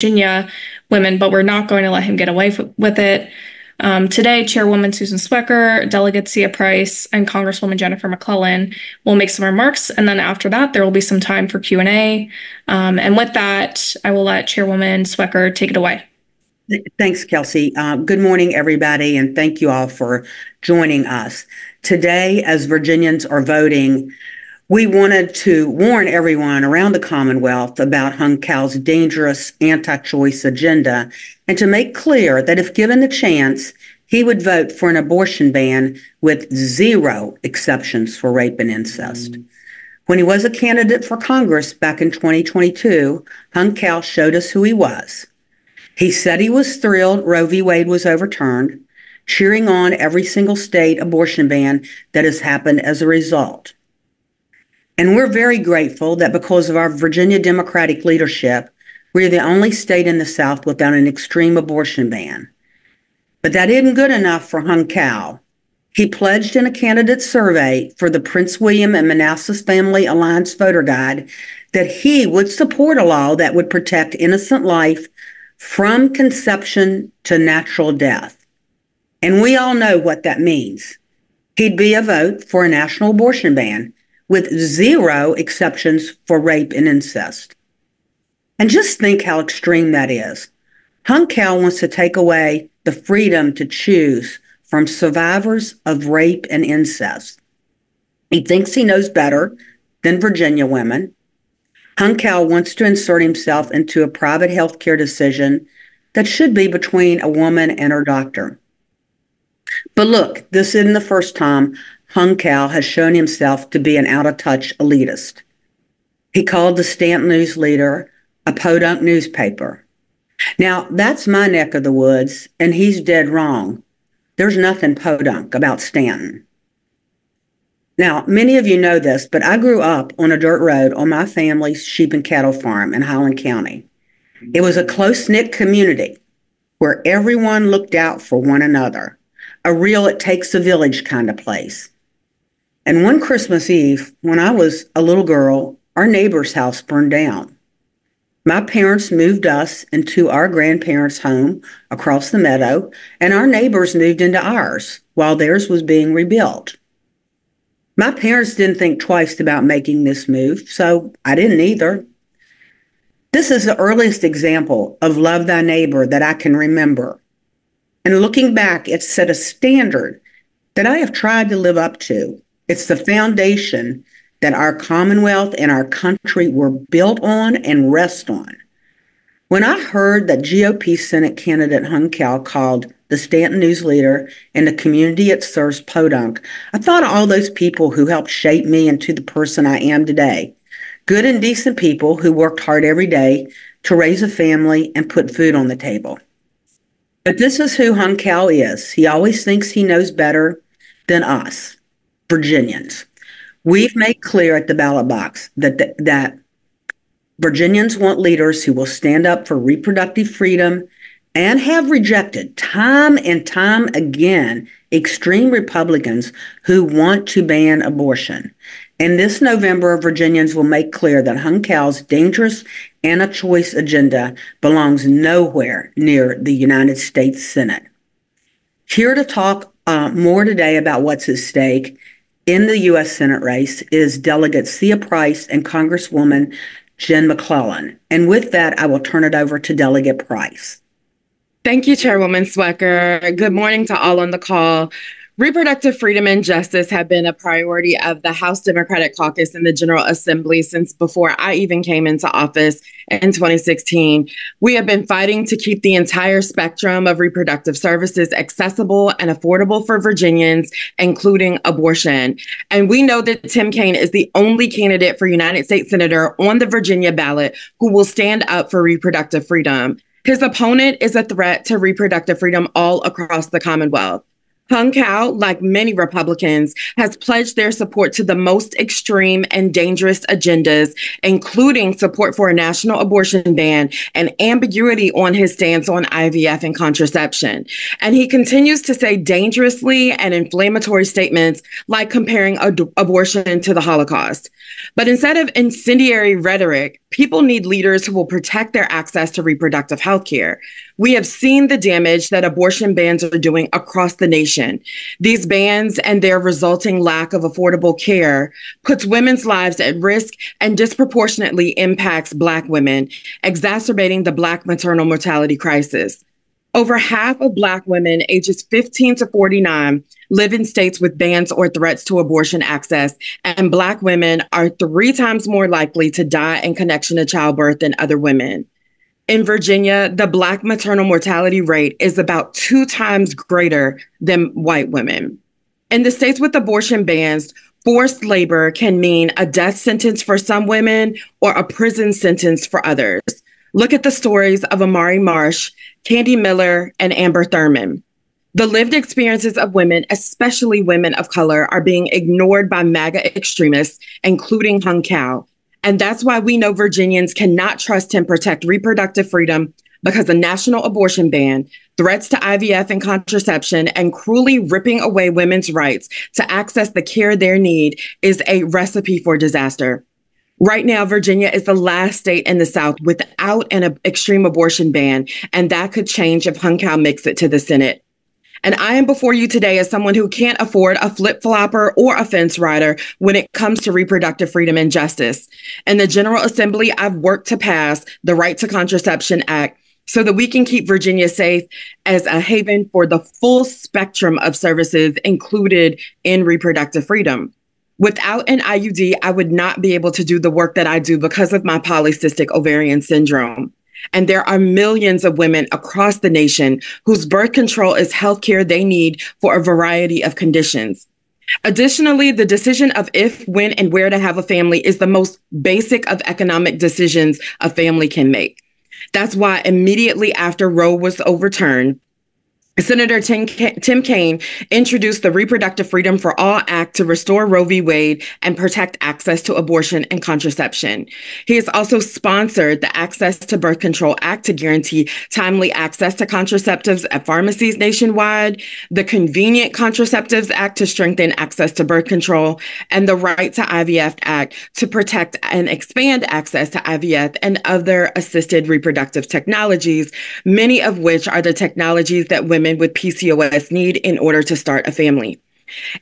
Virginia women, but we're not going to let him get away with it. Today, Chairwoman Susan Swecker, Delegate Sia Price, and Congresswoman Jennifer McClellan will make some remarks, and then after that, there will be some time for Q&A. And with that, I will let Chairwoman Swecker take it away. Thanks, Kelsey. Good morning, everybody, and thank you all for joining us. Today, as Virginians are voting, we wanted to warn everyone around the Commonwealth about Hung Kal's dangerous anti-choice agenda and to make clear that if given the chance, he would vote for an abortion ban with zero exceptions for rape and incest. When he was a candidate for Congress back in 2022, Hung Kal showed us who he was. He said he was thrilled Roe v. Wade was overturned, cheering on every single state abortion ban that has happened as a result. And we're very grateful that because of our Virginia Democratic leadership, we're the only state in the South without an extreme abortion ban. But that isn't good enough for Hung Kal. He pledged in a candidate survey for the Prince William and Manassas Family Alliance voter guide that he would support a law that would protect innocent life from conception to natural death. And we all know what that means. He'd be a vote for a national abortion ban with zero exceptions for rape and incest. And just think how extreme that is. Hung Kal wants to take away the freedom to choose from survivors of rape and incest. He thinks he knows better than Virginia women. Hung Kal wants to insert himself into a private health care decision that should be between a woman and her doctor. But look, this isn't the first time Hung Kal has shown himself to be an out-of-touch elitist. He called the Stanton News Leader a podunk newspaper. Now, that's my neck of the woods, and he's dead wrong. There's nothing podunk about Stanton. Now, many of you know this, but I grew up on a dirt road on my family's sheep and cattle farm in Highland County. It was a close-knit community where everyone looked out for one another, a real it takes a village kind of place. And one Christmas Eve, when I was a little girl, our neighbor's house burned down. My parents moved us into our grandparents' home across the meadow, and our neighbors moved into ours while theirs was being rebuilt. My parents didn't think twice about making this move, so I didn't either. This is the earliest example of love thy neighbor that I can remember. And looking back, it set a standard that I have tried to live up to. It's the foundation that our Commonwealth and our country were built on and rest on. When I heard that GOP Senate candidate Hung Kal called the Stanton News Leader and the community it serves podunk, I thought of all those people who helped shape me into the person I am today. Good and decent people who worked hard every day to raise a family and put food on the table. But this is who Hung Kal is. He always thinks he knows better than us, Virginians. We've made clear at the ballot box that Virginians want leaders who will stand up for reproductive freedom and have rejected time and time again extreme Republicans who want to ban abortion. And this November, Virginians will make clear that Hung Kal's dangerous anti-choice agenda belongs nowhere near the United States Senate. Here to talk more today about what's at stake in the U.S. Senate race is Delegate Sia Price and Congresswoman Jen McClellan. And with that, I will turn it over to Delegate Price. Thank you, Chairwoman Swecker. Good morning to all on the call. Reproductive freedom and justice have been a priority of the House Democratic Caucus in the General Assembly since before I even came into office in 2016. We have been fighting to keep the entire spectrum of reproductive services accessible and affordable for Virginians, including abortion. And we know that Tim Kaine is the only candidate for United States Senator on the Virginia ballot who will stand up for reproductive freedom. His opponent is a threat to reproductive freedom all across the Commonwealth. Hung Kao, like many Republicans, has pledged their support to the most extreme and dangerous agendas, including support for a national abortion ban and ambiguity on his stance on IVF and contraception. And he continues to say dangerously and inflammatory statements like comparing abortion to the Holocaust. But instead of incendiary rhetoric, people need leaders who will protect their access to reproductive health care. We have seen the damage that abortion bans are doing across the nation. These bans and their resulting lack of affordable care puts women's lives at risk and disproportionately impacts Black women, exacerbating the Black maternal mortality crisis. Over half of Black women ages 15 to 49 live in states with bans or threats to abortion access, and Black women are 3 times more likely to die in connection to childbirth than other women. In Virginia, the Black maternal mortality rate is about 2 times greater than white women. In the states with abortion bans, forced labor can mean a death sentence for some women or a prison sentence for others. Look at the stories of Amari Marsh, Candy Miller, and Amber Thurman. The lived experiences of women, especially women of color, are being ignored by MAGA extremists, including Hung Kao. And that's why we know Virginians cannot trust him protect reproductive freedom, because a national abortion ban, threats to IVF and contraception, and cruelly ripping away women's rights to access the care they need is a recipe for disaster. Right now, Virginia is the last state in the South without an extreme abortion ban, and that could change if Hung Kao makes it to the Senate. And I am before you today as someone who can't afford a flip-flopper or a fence rider when it comes to reproductive freedom and justice. In the General Assembly, I've worked to pass the Right to Contraception Act so that we can keep Virginia safe as a haven for the full spectrum of services included in reproductive freedom. Without an IUD, I would not be able to do the work that I do because of my polycystic ovarian syndrome. And there are millions of women across the nation whose birth control is healthcare they need for a variety of conditions. Additionally, the decision of if, when, and where to have a family is the most basic of economic decisions a family can make. That's why immediately after Roe was overturned, Senator Tim Kaine introduced the Reproductive Freedom for All Act to restore Roe v. Wade and protect access to abortion and contraception. He has also sponsored the Access to Birth Control Act to guarantee timely access to contraceptives at pharmacies nationwide, the Convenient Contraceptives Act to strengthen access to birth control, and the Right to IVF Act to protect and expand access to IVF and other assisted reproductive technologies, many of which are the technologies that women with PCOS need in order to start a family.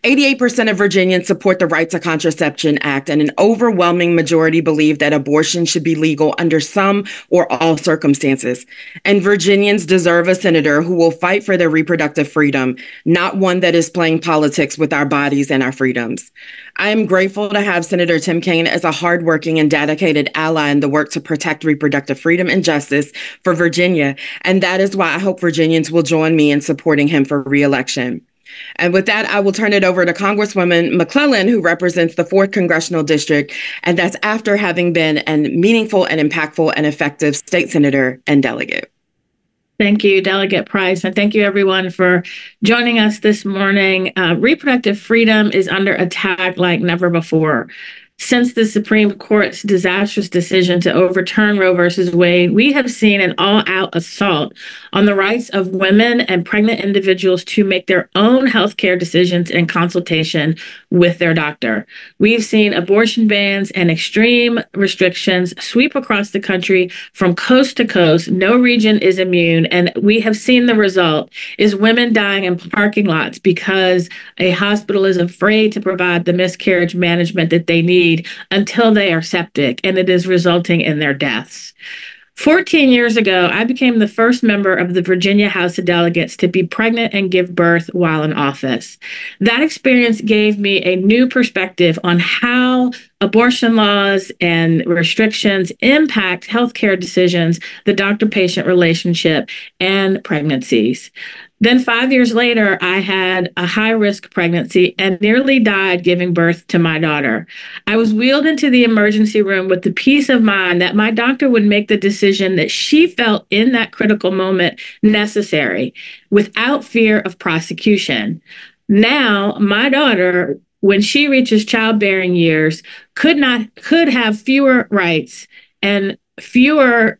88% of Virginians support the Right to Contraception Act, and an overwhelming majority believe that abortion should be legal under some or all circumstances. And Virginians deserve a senator who will fight for their reproductive freedom, not one that is playing politics with our bodies and our freedoms. I am grateful to have Senator Tim Kaine as a hardworking and dedicated ally in the work to protect reproductive freedom and justice for Virginia. And that is why I hope Virginians will join me in supporting him for re-election. And with that, I will turn it over to Congresswoman McClellan, who represents the 4th Congressional District. And that's after having been a meaningful and impactful and effective state senator and delegate. Thank you, Delegate Price, and thank you everyone for joining us this morning. Reproductive freedom is under attack like never before. Since the Supreme Court's disastrous decision to overturn Roe versus Wade, we have seen an all-out assault on the rights of women and pregnant individuals to make their own healthcare decisions in consultation with their doctor. We've seen abortion bans and extreme restrictions sweep across the country from coast to coast. No region is immune, and we have seen the result is women dying in parking lots because a hospital is afraid to provide the miscarriage management that they need until they are septic, and it is resulting in their deaths. 14 years ago, I became the first member of the Virginia House of Delegates to be pregnant and give birth while in office. That experience gave me a new perspective on how abortion laws and restrictions impact healthcare decisions, the doctor-patient relationship, and pregnancies. Then 5 years later, I had a high-risk pregnancy and nearly died giving birth to my daughter. I was wheeled into the emergency room with the peace of mind that my doctor would make the decision that she felt in that critical moment necessary without fear of prosecution. Now, my daughter, when she reaches childbearing years, could have fewer rights and fewer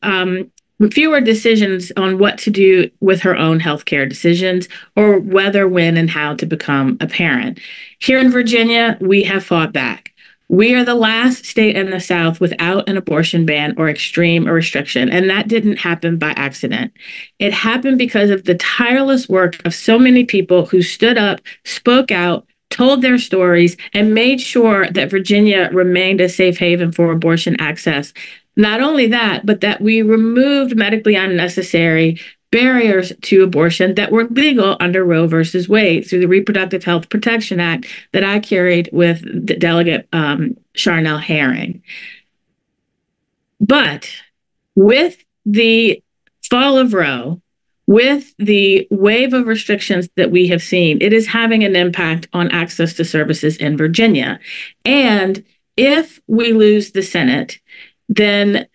decisions on what to do with her own healthcare decisions or whether, when, and how to become a parent. Here in Virginia, we have fought back. We are the last state in the South without an abortion ban or extreme restriction, and that didn't happen by accident. It happened because of the tireless work of so many people who stood up, spoke out, told their stories, and made sure that Virginia remained a safe haven for abortion access. Not only that, but that we removed medically unnecessary barriers to abortion that were legal under Roe versus Wade through the Reproductive Health Protection Act that I carried with Delegate Charnel Herring. But with the fall of Roe, with the wave of restrictions that we have seen, it is having an impact on access to services in Virginia. And if we lose the Senate, then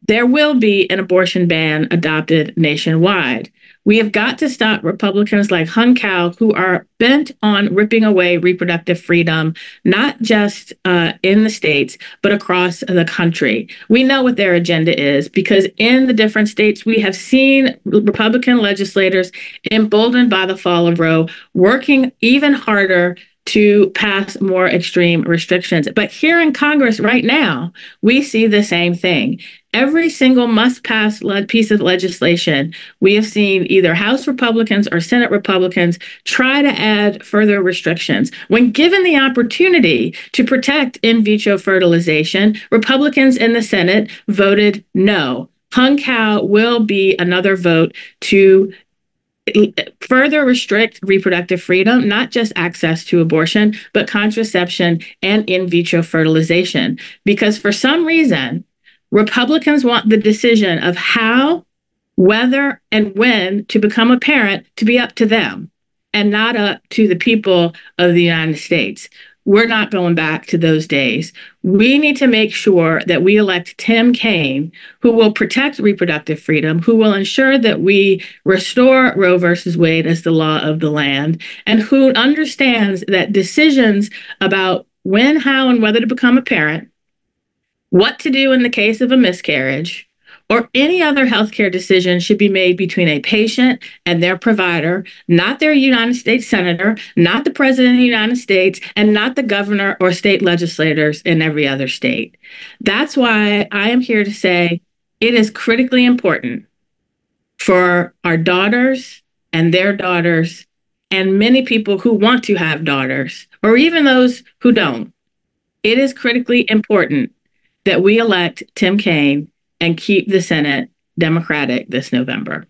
there will be an abortion ban adopted nationwide. We have got to stop Republicans like Hung Cao, who are bent on ripping away reproductive freedom, not just in the states, but across the country. We know what their agenda is because in the different states, we have seen Republican legislators emboldened by the fall of Roe working even harder to pass more extreme restrictions. But here in Congress right now, we see the same thing. Every single must-pass piece of legislation, we have seen either House Republicans or Senate Republicans try to add further restrictions. When given the opportunity to protect in vitro fertilization, Republicans in the Senate voted no. Hung Cao will be another vote to further restrict reproductive freedom, not just access to abortion, but contraception and in vitro fertilization. Because for some reason, Republicans want the decision of how, whether, and when to become a parent to be up to them and not up to the people of the United States. We're not going back to those days. We need to make sure that we elect Tim Kaine, who will protect reproductive freedom, who will ensure that we restore Roe versus Wade as the law of the land, and who understands that decisions about when, how, and whether to become a parent, what to do in the case of a miscarriage, or any other healthcare decision should be made between a patient and their provider, not their United States senator, not the president of the United States, and not the governor or state legislators in every other state. That's why I am here to say it is critically important for our daughters and their daughters and many people who want to have daughters, or even those who don't. It is critically important that we elect Tim Kaine and keep the Senate Democratic this November.